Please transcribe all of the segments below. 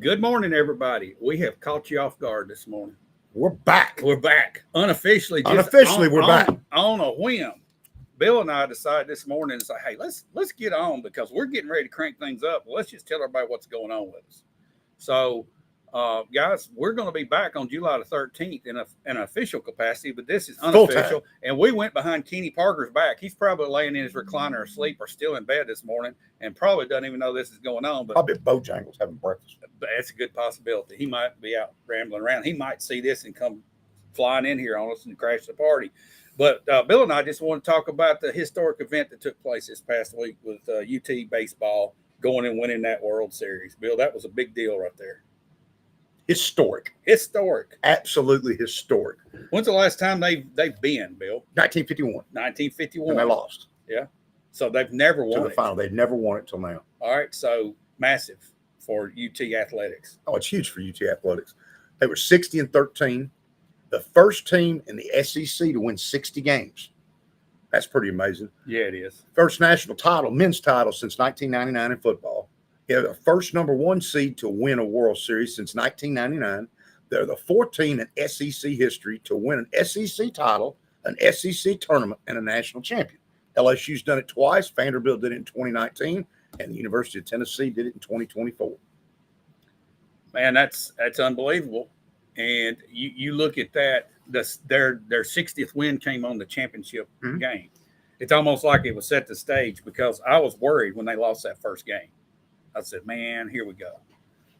Good morning, everybody. We have caught you off guard this morning. We're back. We're back unofficially. We're back on a whim. Bill and I decided this morning to say, "Hey, let's get on because we're getting ready to crank things up. Let's just tell everybody what's going on with us." So, guys, we're going to be back on July the 13th in an official capacity, but this is unofficial. And we went behind Kenny Parker's back. He's probably laying in his recliner asleep or still in bed this morning, and probably doesn't even know this is going on. But probably at Bojangles having breakfast. That's a good possibility. He might be out rambling around. He might see this and come flying in here on us and crash the party. But Bill and I just want to talk about the historic event that took place this past week with UT baseball going and winning that World Series. Bill, that was a big deal right there. Historic. Absolutely historic. When's the last time they've been, Bill? 1951. 1951. And they lost. Yeah. So they've never won to the final. They've never won it till now. All right. So massive for UT athletics. Oh, it's huge for UT athletics. They were 60-13. The first team in the SEC to win 60 games. That's pretty amazing. Yeah, it is. First national title, men's title since 1999 in football. They're the first number one seed to win a World Series since 1999. They're the 4th team in SEC history to win an SEC title, an SEC tournament, and a national champion. LSU's done it twice. Vanderbilt did it in 2019, and the University of Tennessee did it in 2024. Man, that's unbelievable. And you look at that, their 60th win came on the championship game. It's almost like it was set the stage because I was worried when they lost that first game. I said, man, here we go.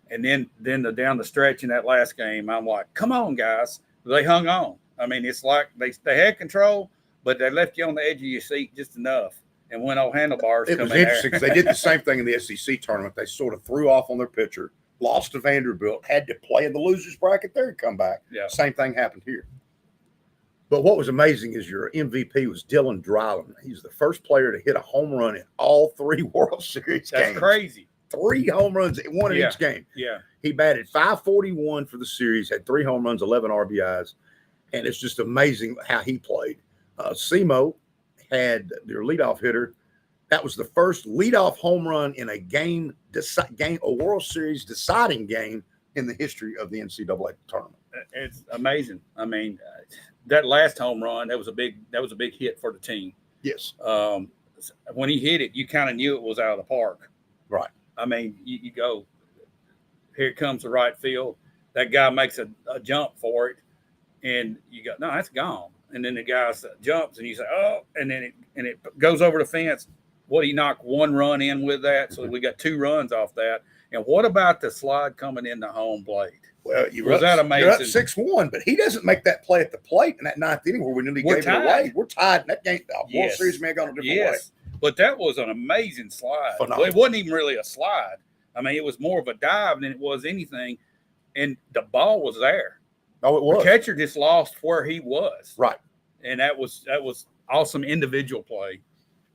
And then down the stretch in that last game, I'm like, come on, guys. They hung on. I mean, it's like they had control, but they left you on the edge of your seat just enough. And when old handlebars it was interesting because they did the same thing in the SEC tournament. They sort of threw off on their pitcher, lost to Vanderbilt, had to play in the losers bracket there and come back. Yeah. Same thing happened here. But what was amazing is your MVP was Dylan Dryland. He's the first player to hit a home run in all 3 World Series games. That's crazy. 3 home runs, one in each game. Yeah. He batted .541 for the series, had 3 home runs, 11 RBIs, and it's just amazing how he played. Simo had their leadoff hitter. That was the first leadoff home run in a World Series deciding game in the history of the NCAA tournament. It's amazing. I mean, that last home run, that was a big hit for the team. Yes. When he hit it, you kind of knew it was out of the park. Right. I mean, you go, here comes the right field. That guy makes a jump for it, and you go, no, that's gone. And then the guy jumps, and you say, oh, and then it goes over the fence. What, he knocked 1 run in with that, so we got 2 runs off that. And what about the slide coming in the home plate? Well, that amazing? You're up 6-1, but he doesn't make that play at the plate in that 9th inning where we nearly gave it away. We're tied in that game. The World Series may have gone a different way. But that was an amazing slide. Well, it wasn't even really a slide. I mean, it was more of a dive than it was anything, and the ball was there. Oh, it was. The catcher just lost where he was. Right. And that was awesome individual play.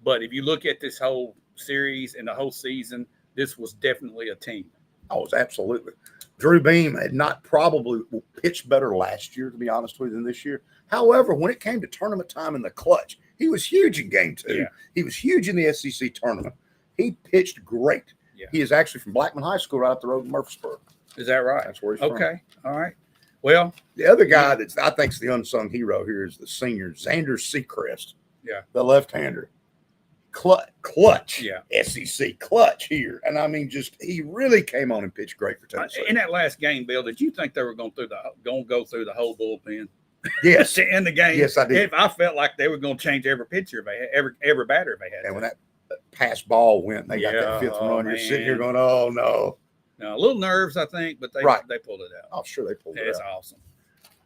But if you look at this whole series and the whole season, this was definitely a team. Oh, it was absolutely. Drew Beam had not probably pitched better last year, to be honest with you, than this year. However, when it came to tournament time in the clutch, he was huge in game 2. Yeah. He was huge in the SEC tournament. He pitched great. Yeah. He is actually from Blackman High School right up the road in Murfreesboro. Is that right? That's where he's from. Okay. All right. Well, the other guy that I think is the unsung hero here is the senior, Xander Seacrest. Yeah. The left-hander. Clutch. Yeah. SEC clutch here. And I mean, he really came on and pitched great for Tennessee. In that last game, Bill, did you think they were going to go through the whole bullpen? Yes. To end the game. Yes, I did. I felt like they were going to change every pitcher they had, every batter they had. And when that pass ball went, they got that 5th run. You're sitting here going, oh no. Now, a little nerves, I think, but they pulled it out. Oh, sure, they pulled it out. It's awesome.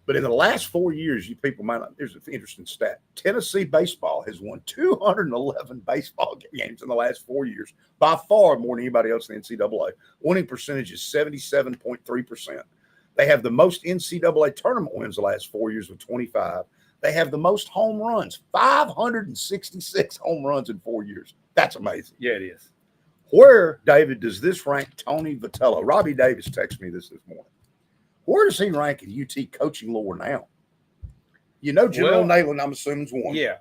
But in the last 4 years, you people might not. There's an interesting stat. Tennessee baseball has won 211 baseball games in the last 4 years, by far more than anybody else in the NCAA. Winning percentage is 77.3%. They have the most NCAA tournament wins the last 4 years with 25. They have the most home runs, 566 home runs in 4 years. That's amazing. Yeah, it is. Where, David, does this rank Tony Vitello? Robbie Davis texted me this morning. Where does he rank in UT coaching lore now? You know, General Nayland, I'm assuming, is 1. Yeah.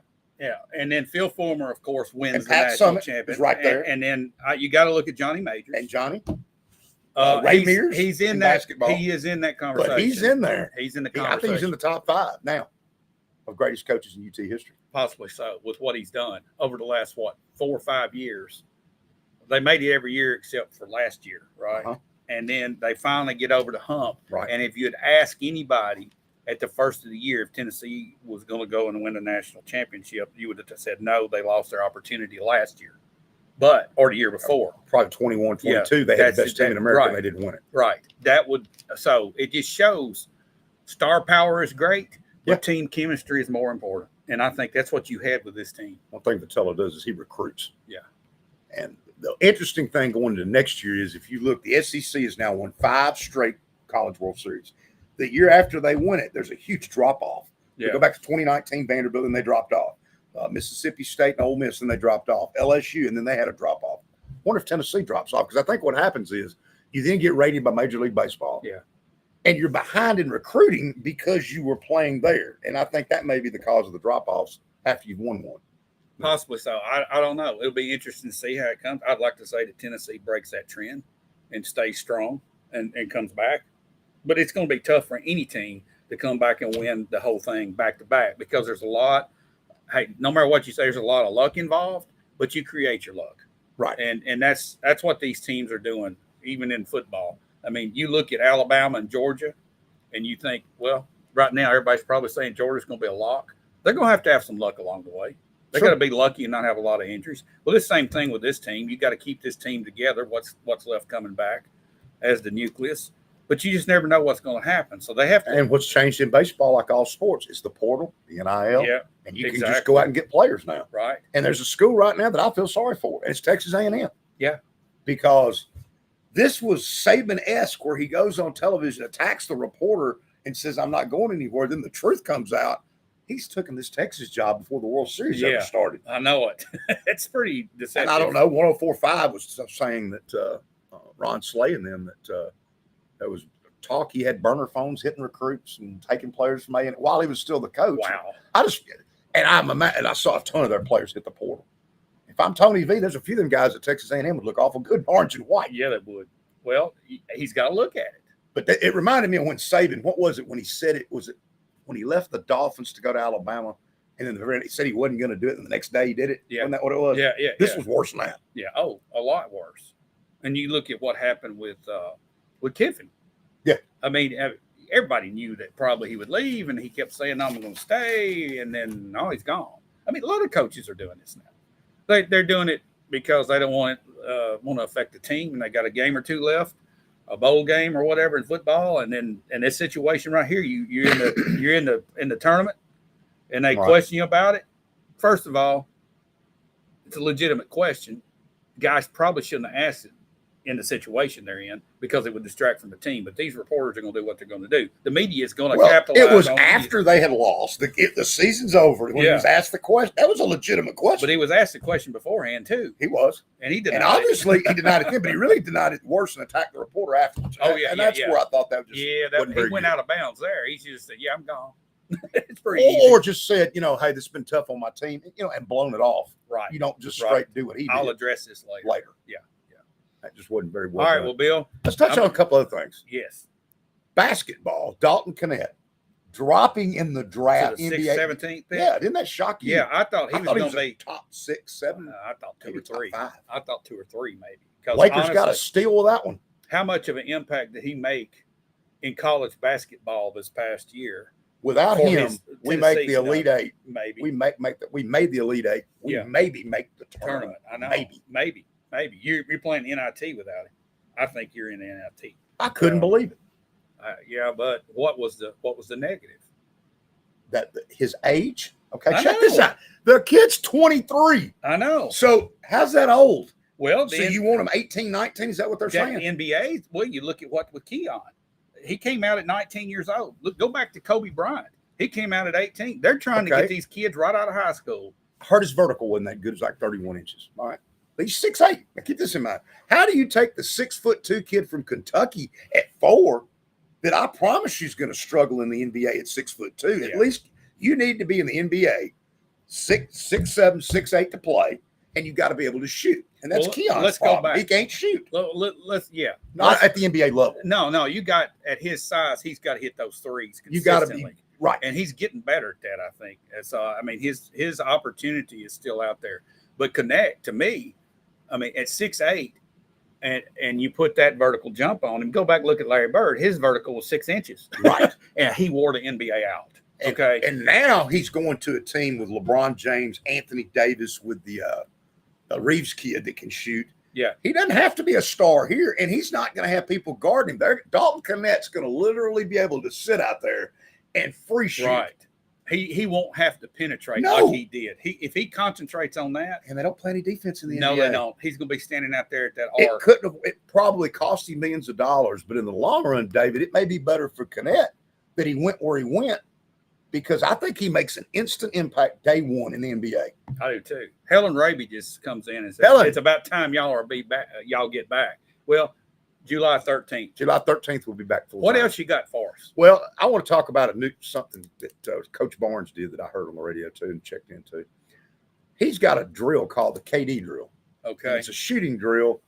And then Phil Fulmer, of course, wins and the Pat national Summitt championship. is right there. And then you got to look at Johnny Majors. And Johnny? Ray Mears. He's in that basketball. He is in that conversation. But he's in there. He's in the conversation. I think he's in the top 5 now of greatest coaches in UT history. Possibly so, with what he's done over the last 4 or 5 years. They made it every year except for last year, right? Uh-huh. And then they finally get over the hump. Right. And if you'd ask anybody at the first of the year if Tennessee was going to go and win the national championship, you would have said no. They lost their opportunity last year. Or the year before. Probably 21, 22. They had the best team in America, right. And they didn't win it. Right. So it just shows star power is great, but team chemistry is more important. And I think that's what you had with this team. One thing Vitello does is he recruits. Yeah. And the interesting thing going into next year is if you look, the SEC has now won 5 straight College World Series. The year after they win it, there's a huge drop-off. Yeah. Go back to 2019, Vanderbilt, and they dropped off. Mississippi State and Ole Miss, and they dropped off. LSU, and then they had a drop-off. I wonder if Tennessee drops off, because I think what happens is you then get rated by Major League Baseball. Yeah. And you're behind in recruiting because you were playing there. And I think that may be the cause of the drop-offs after you've won one. Possibly so. I don't know. It'll be interesting to see how it comes. I'd like to say that Tennessee breaks that trend and stays strong and comes back. But it's going to be tough for any team to come back and win the whole thing back-to-back, because there's a lot. Hey, no matter what you say, there's a lot of luck involved, but you create your luck. Right. And that's what these teams are doing, even in football. I mean, you look at Alabama and Georgia, and you think, well, right now everybody's probably saying Georgia's going to be a lock. They're going to have some luck along the way. They got to be lucky and not have a lot of injuries. Well, the same thing with this team. You got to keep this team together. What's left coming back as the nucleus, but you just never know what's going to happen. So they have to. And what's changed in baseball, like all sports, is the portal, the NIL. Yeah, and you can just go out and get players now. Right. And there's a school right now that I feel sorry for, and it's Texas A&M. Yeah, because this was Saban-esque, where he goes on television, attacks the reporter, and says, "I'm not going anywhere." Then the truth comes out. He's taken this Texas job before the World Series ever started. I know it. It's pretty deceptive. And I don't know. 104.5 was saying that Ron Slay and them that there was talk he had burner phones hitting recruits and taking players from A&M while he was still the coach. Wow. I saw a ton of their players hit the portal. If I'm Tony V, there's a few of them guys at Texas A&M would look awful good, orange and white. Yeah, they would. Well, he's got to look at it. But it reminded me of when Saban, what was it when he said it? Was it when he left the Dolphins to go to Alabama, and then he said he wasn't going to do it, and the next day he did it? Yeah. Wasn't that what it was? Yeah. This was worse than that. Yeah. Oh, a lot worse. And you look at what happened with Kiffin. Yeah. I mean, everybody knew that probably he would leave, and he kept saying, "I'm going to stay," and then he's gone. I mean, a lot of coaches are doing this now. They're doing it because they don't want to affect the team, and they got a game or two left, a bowl game or whatever in football, and then in this situation right here, you're in the tournament, and they question you about it. First of all, it's a legitimate question. Guys probably shouldn't have asked it in the situation they're in, because it would distract from the team. But these reporters are going to do what they're going to do. The media is going to capitalize. It was after they had lost. The season's over. When he was asked the question, that was a legitimate question. But he was asked the question beforehand too. He was, and he denied and obviously he denied it then, but he really denied it worse and attacked the reporter afterwards. And that's where I thought that was just he went out of bounds there. He just said, "Yeah, I'm gone." It's pretty easy. Or just said, "Hey, this has been tough on my team," and blown it off. Right. You don't just straight do what he did. I'll address this later. Yeah. That just wasn't very well All right, done. well, Bill. Let's touch on a couple other things. Yes. Basketball, Dalton Kennett dropping in the draft. So the NBA 17th pick? Yeah, didn't that shock you? Yeah, I thought he was going to be top 6, 7. I thought 2 or 3. Top 5. I thought 2 or 3 maybe. Lakers honestly, got a steal with that one. How much of an impact did he make in college basketball this past year? Without him, we make the Elite Eight. Maybe we made the Elite Eight. We maybe make the tournament. I know. Maybe. You're playing NIT without him. I think you're in NIT. I couldn't believe it. Yeah, but what was the negative? That his age. Okay, check this out. The kid's 23. I know. So how's that old? Well, so you want him 18, 19? Is that what they're saying? NBA. Well, you look at what with Keon. He came out at 19 years old. Look, go back to Kobe Bryant. He came out at 18. They're trying to get these kids right out of high school. I heard his vertical wasn't that good. It was like 31 inches. All right. He's 6'8". Now keep this in mind. How do you take the 6'2" kid from Kentucky at 4 that I promise you is going to struggle in the NBA at 6'2"? Yeah. At least you need to be in the NBA 6'7", 6'8" to play, and you got to be able to shoot. And that's Well, Keon's let's go problem. back. He can't shoot. Let's Not at the NBA level. No, you got at his size, he's got to hit those threes You got to consistently. be right. And he's getting better at that, I think. I mean, his opportunity is still out there. But Connect, to me, I mean, at 6'8", and you put that vertical jump on him, go back and look at Larry Bird. His vertical was 6 inches. Right. And he wore the NBA out. Okay. And now he's going to a team with LeBron James, Anthony Davis, with the Reeves kid that can shoot. Yeah. He doesn't have to be a star here, and he's not going to have people guarding him. Dalton Connect's going to literally be able to sit out there and free shoot. Right. He won't have to penetrate No. like he did. If he concentrates on that. And they don't play any defense in the NBA. No, they don't. He's going to be standing out there at that arc. It probably cost him millions of dollars, but in the long run, David, it may be better for Connect that he went where he went, because I think he makes an instant impact day one in the NBA. I do too. Helen Raby just comes in and says, Helen. "It's about time y'all get back." Well, July 13th. July 13th, we'll be back full What time. else you got for us? Well, I want to talk about something that Coach Barnes did that I heard on the radio too and checked into. He's got a drill called the KD drill. Okay. And it's a shooting drill,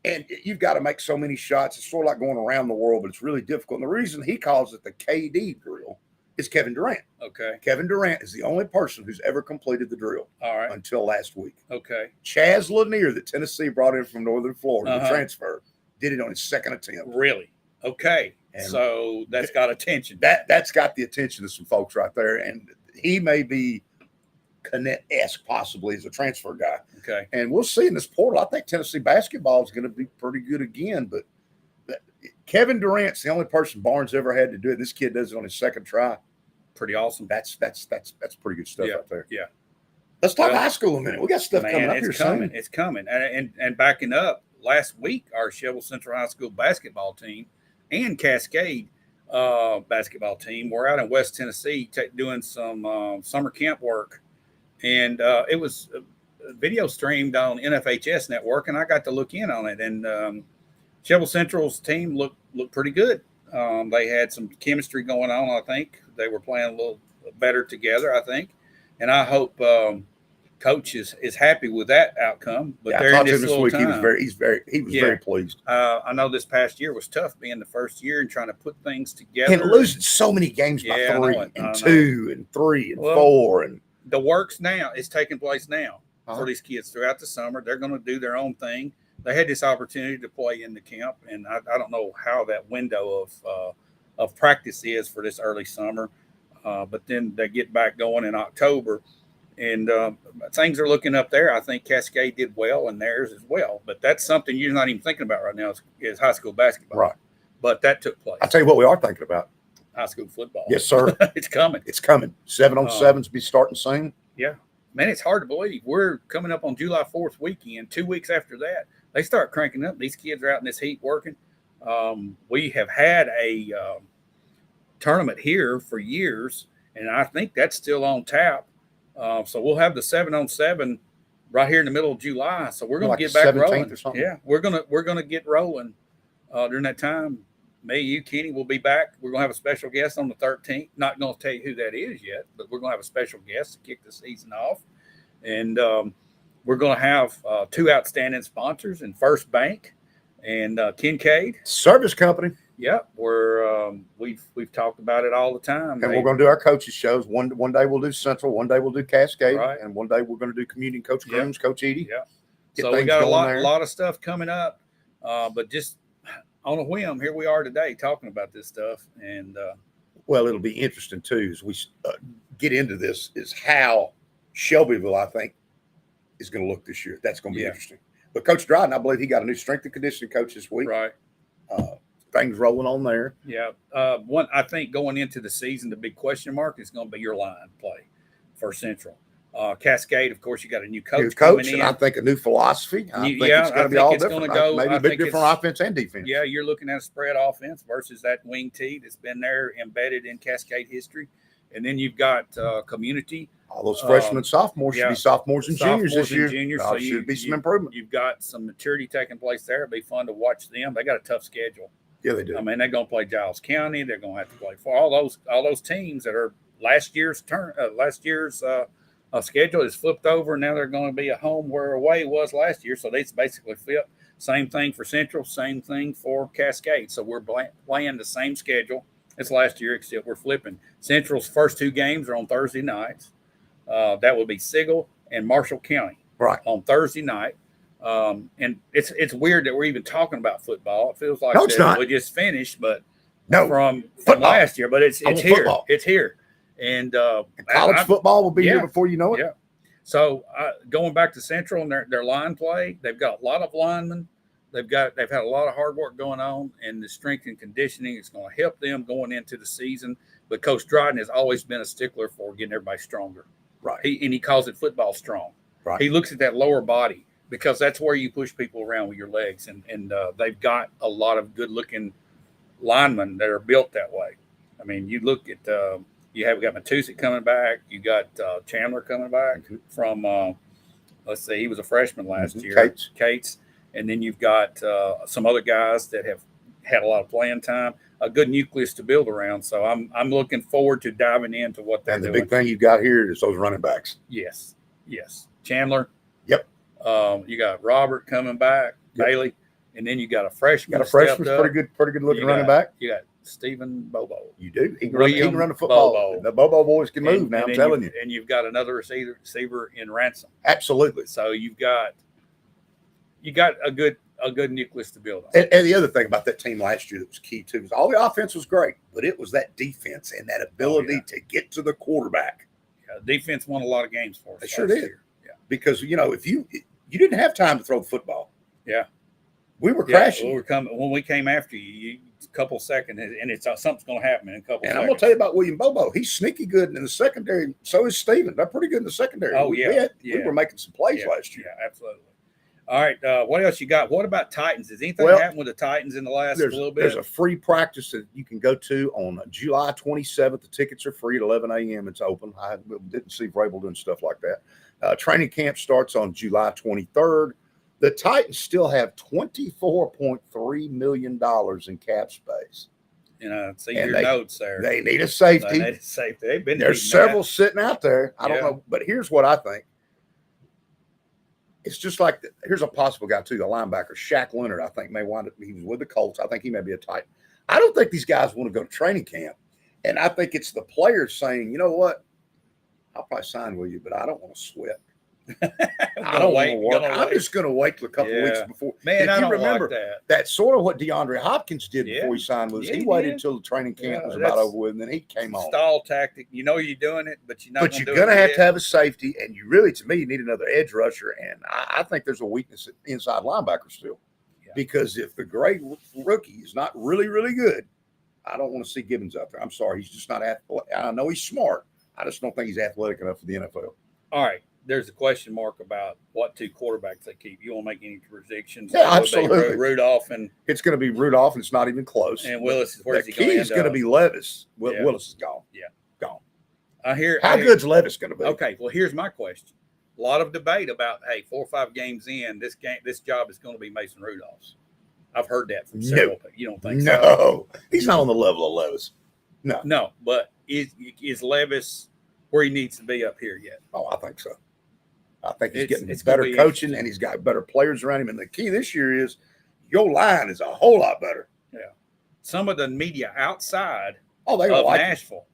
and you've got to make so many shots. It's sort of like going around the world, but it's really difficult. And the reason he calls it the KD drill is Kevin Durant. Okay. Kevin Durant is the only person who's ever completed the drill All right. until last week. Okay. Chaz Lanier, that Tennessee brought in from Northern Florida, the Uh-huh. transfer, did it on his second attempt. Really? Okay. And so that's got attention. That's got the attention of some folks right there, and he may be Connect-esque possibly as a transfer guy. Okay. And we'll see in this portal. I think Tennessee basketball is going to be pretty good again, but Kevin Durant's the only person Barnes ever had to do it. This kid does it on his second try. Pretty awesome. That's pretty good stuff right there. Yeah. Let's talk Well, high school a minute. We got stuff coming up here soon. It's coming. And backing up, last week, our Shelbyville Central High School basketball team and Cascade basketball team were out in West Tennessee doing some summer camp work. And it was video streamed on NFHS Network, and I got to look in on it. And Shelbyville Central's team looked pretty good. They had some chemistry going on, I think. They were playing a little better together, I think. And I hope Coach is happy with that outcome. But they're in this little time. He was very pleased. I know this past year was tough, being the first year and trying to put things together. And losing so many games by 3 and 2 and 3 and 4. And the work's now is taking place now for these kids throughout the summer. They're going to do their own thing. They had this opportunity to play in the camp, and I don't know how that window of practice is for this early summer, but then they get back going in October, and things are looking up there. I think Cascade did well, and theirs as well. But that's something you're not even thinking about right now is high school basketball. Right. But that took place. I'll tell you what we are thinking about. High school football. Yes, sir. It's coming. It's coming. 7-on-7s be starting soon. Yeah. Man, it's hard to believe. We're coming up on July 4th weekend. 2 weeks after that, they start cranking up. These kids are out in this heat working. We have had a tournament here for years, and I think that's still on tap. So we'll have the 7-on-7 right here in the middle of July. So we're going to get back rolling. Or something. Yeah, we're gonna get rolling during that time. Me, you, Kenny, will be back. We're gonna have a special guest on the 13th. Not gonna tell you who that is yet, but we're gonna have a special guest to kick the season off, and we're gonna have 2 outstanding sponsors in First Bank and Kincaid Service company. Yep, we've talked about it all the time. And we're going to do our coaches shows. One day we'll do Central, one day we'll do Cascade, Right. and one day we're going to do Community. Coach Grooms, Coach Edie. Yeah. Get So we things got a going lot of stuff coming up, but just on a whim, here we are today talking about this stuff. And Well, it'll be interesting too as we get into this. Is how Shelbyville, I think, is going to look this year. That's going to be interesting. But Coach Dryden, I believe he got a new strength and conditioning coach this week. right. Things rolling on there. Yeah. I think going into the season, the big question mark is going to be your line play for Central. Cascade, of course, you got a new coach coming in. And I think a new philosophy. I think Yeah, it's I going to be think all it's different. gonna go- Maybe I a bit think different it's- offense and defense. Yeah, you're looking at a spread offense versus that wing tee that's been there embedded in Cascade history. And then you've got community. All those freshmen and sophomores should be sophomores and juniors this year. So should be some improvement. You've got some maturity taking place there. It'll be fun to watch them. They got a tough schedule. Yeah, they do. I mean, they're going to play Giles County. They're going to have to play for all those teams that are last year's schedule is flipped over. Now they're going to be at home where away was last year. So they basically flipped. Same thing for Central, same thing for Cascade. So we're playing the same schedule as last year, except we're flipping. Central's first 2 games are on Thursday nights. That will be Sigel and Marshall County on Thursday night. And it's weird that we're even talking about football. It feels like we just finished, but from last year. But it's here. Football. It's here. And college football will be here before you know it. Yeah. So going back to Central and their line play, they've got a lot of linemen. They've had a lot of hard work going on, and the strength and conditioning is going to help them going into the season. But Coach Dryden has always been a stickler for getting everybody stronger. Right. He calls it football strong. Right. He looks at that lower body because that's where you push people around with your legs, and they've got a lot of good-looking linemen that are built that way. I mean, you look at we got Matusik coming back. You got Chandler coming back from let's see, he was a freshman last year. Cates. And then you've got some other guys that have had a lot of playing time, a good nucleus to build around. So I'm looking forward to diving into what they're doing. And the big thing you've got here is those running backs. Yes. Chandler. Yep. You got Robert coming back, Bailey, and then you got a freshman. Pretty good looking running back. You got Stephen Bobo. You do. He can run the football. Bobo. The Bobo boys can move now, I'm telling you. And you've got another receiver in Ransom. Absolutely. So you got a good nucleus to build on. And the other thing about that team last year that was key too is all the offense was great, but it was that defense and that ability to get to the quarterback. Yeah, defense won a lot of games for us. They sure did. Yeah, because if you didn't have time to throw the football. Yeah, we were crashing. When we came after you, a couple seconds, and it's something's going to happen in a couple. And seconds. I'm going to tell you about William Bobo. He's sneaky good in the secondary. So is Steven. They're pretty good in the secondary. Oh we were making some plays last year. Yeah, absolutely. All right, what else you got? What about Titans? Has anything happened with the Titans in the last little bit? There's a free practice that you can go to on July 27th. The tickets are free at 11 a.m. It's open. I didn't see Vrabel doing stuff like that. Training camp starts on July 23rd. The Titans still have $24.3 million in cap space. See your notes there. They need a safety. There's several sitting out there. I don't know, but here's what I think. It's just like here's a possible guy too, the linebacker Shaq Leonard. I think may wind up. He was with the Colts. I think he may be a Titan. I don't think these guys want to go to training camp, and I think it's the players saying, you know what, I'll probably sign with you, but I don't want to sweat. I don't want to work. I'm just going to wait till a couple of weeks before. Man, I don't remember like that. That's sort of what DeAndre Hopkins did before he signed with us. He waited until the training camp was about over with, and then he came on. Stall tactic. You know you're doing it, but you're not. But you're going to have a safety, and to me, you need another edge rusher. And I think there's a weakness at inside linebacker still, because if the great rookie is not really, really good, I don't want to see Gibbons out there. I'm sorry, he's just not athletic. I know he's smart. I just don't think he's athletic enough for the NFL. All right. There's a question mark about what 2 quarterbacks they keep. You want to make any predictions? Yeah, absolutely. Rudolph and it's going to be Rudolph, and it's not even close. And Willis is where's the he going? The key is going to be Levis. Willis is gone. Yeah, gone. How good's Levis going to be? Okay, well here's my question. A lot of debate about 4 or 5 games in this job is going to be Mason Rudolph's. I've heard that from several people. You don't think so? No, he's not on the level of Levis. No, but is Levis where he needs to be up here yet? Oh, I think so. I think he's getting better coaching, and he's got better players around him. And the key this year is your line is a whole lot better. Yeah. Some of the media outside of Nashville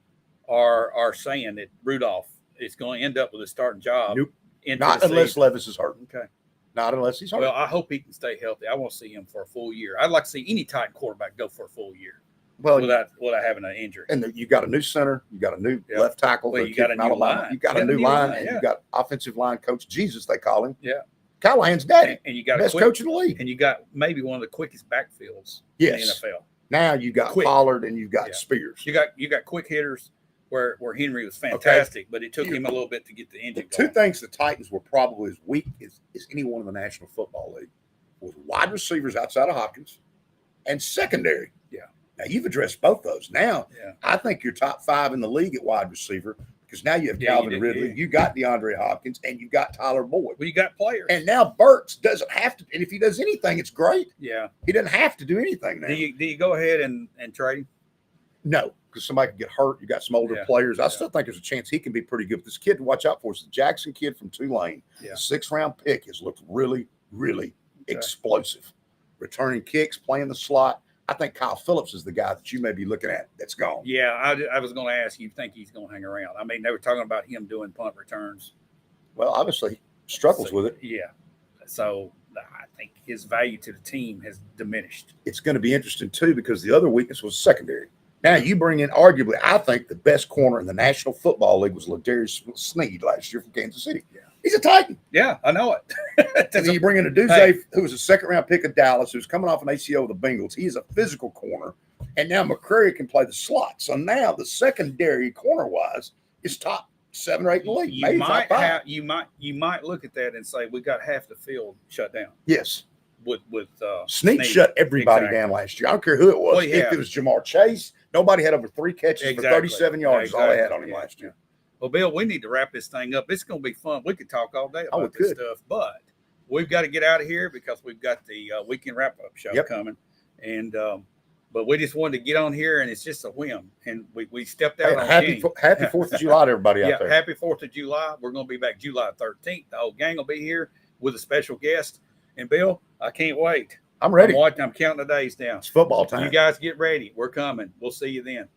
are saying that Rudolph is going to end up with a starting job. Nope. Not unless Levis is hurt. Okay. Not unless he's hurt. Well, I hope he can stay healthy. I want to see him for a full year. I'd like to see any Titan quarterback go for a full year. Well, without having an injury. And you got a new center, you got a new left tackle. Well, you got a new line. You got a new line, and you got offensive line coach Jesus, they call him. Yeah. Callahan's daddy. And you got best coach in the league. And you got maybe one of the quickest backfields in the NFL. Now you got Pollard and you've got Spears. You got quick hitters where Henry was fantastic, but it took him a little bit to get the engine going. 2 things the Titans were probably as weak as anyone in the National Football League was wide receivers outside of Hopkins and secondary. Yeah. Now, you've addressed both those. Now, I think you're top 5 in the league at wide receiver because now you have Calvin Ridley, you got DeAndre Hopkins, and you've got Tyler Boyd. Well, you got players. And now Burks doesn't have to, and if he does anything, it's great. Yeah. He doesn't have to do anything now. Do you go ahead and trade him? No. because somebody could get hurt. You got some older players. I still think there's a chance he can be pretty good. This kid to watch out for is the Jackson kid from Tulane. Yeah. The 6th-round pick has looked really, really explosive. Returning kicks, playing the slot. I think Kyle Phillips is the guy that you may be looking at that's gone. Yeah, I was going to ask you, think he's going to hang around? I mean, they were talking about him doing punt returns. Well, obviously, he struggles with it. Yeah. So I think his value to the team has diminished. It's going to be interesting, too, because the other weakness was secondary. Now, you bring in arguably, I think, the best corner in the National Football League was Ladarius Sneed last year from Kansas City. Yeah. He's a Titan. Yeah, I know it. And then you bring in a Duze, who was a 2nd-round pick of Dallas, who's coming off an ACO with the Bengals. He's a physical corner. And now McCrary can play the slot. So now the secondary corner-wise is top 7 or 8 in the league. You might look at that and say we got half the field shut down. Yes. With Snead shut everybody down last year. I don't care who it was. If it was Jamar Chase, nobody had over 3 catches for 37 yards. All they had on him last year. Well, Bill, we need to wrap this thing up. It's going to be fun. We could talk all day about this stuff, but we've got to get out of here because we've got the weekend wrap-up show coming. And but we just wanted to get on here, and it's just a whim. And we stepped out on happy 4th of July to everybody out there. Happy 4th of July. We're going to be back July 13th. The whole gang will be here with a special guest. And, Bill, I can't wait. I'm ready. I'm counting the days down. It's football time. You guys get ready. We're coming. We'll see you then.